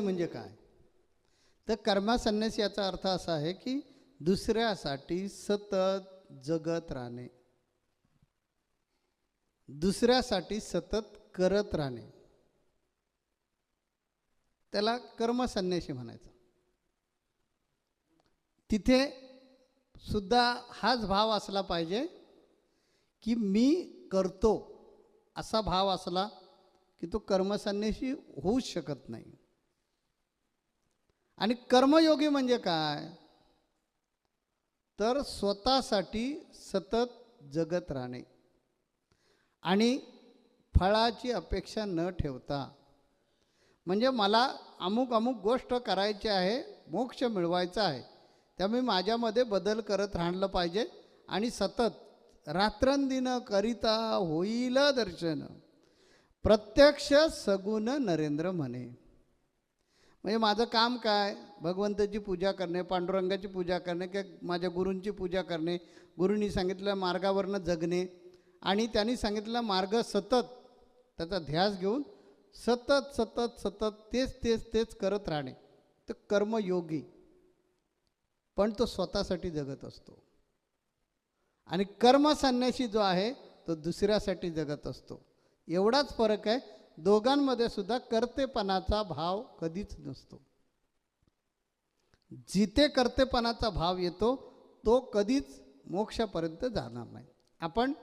म्हणजे काय? तर कर्मसन्यास याचा अर्थ असा आहे की दुसऱ्यासाठी सतत जगत राहणे, दुसऱ्यासाठी सतत करत राहणे, त्याला कर्मसन्यासी म्हणायचं. तिथे सुद्धा हाच भाव असला पाहिजे की मी करतो असा भाव असला की तो कर्मसन्यासी होऊच शकत नाही. आणि कर्मयोगी म्हणजे काय? तर स्वतःसाठी सतत जगत राहणे आणि फळाची अपेक्षा न ठेवता, म्हणजे मला अमुक अमुक गोष्ट करायची आहे, मोक्ष मिळवायचा आहे, त्यामुळे माझ्यामध्ये बदल करत राहिलं पाहिजे आणि सतत रात्रंदिन करिता होईल दर्शन प्रत्यक्ष सगुण नरेंद्र म्हणे. म्हणजे माझं काम काय? भगवंताची पूजा करणे, पांडुरंगाची पूजा करणे, किंवा माझ्या गुरूंची पूजा करणे, गुरूंनी सांगितलेल्या मार्गावरनं जगणे आणि त्यांनी सांगितलेला मार्ग सतत त्याचा ध्यास घेऊन सतत सतत सतत तेच तेच तेच करत राहणे, तर कर्मयोगी. पण तो स्वतःसाठी जगत असतो. आणि कर्मसन्यासी जो आहे तो दुसऱ्यासाठी जगत असतो. एवढाच फरक आहे. दोघांमध्ये सुद्धा कर्तेपणाचा भाव कधीच नसतो. जिथे कर्तेपणाचा भाव येतो तो कधीच मोक्षापर्यंत जाणार नाही. आपण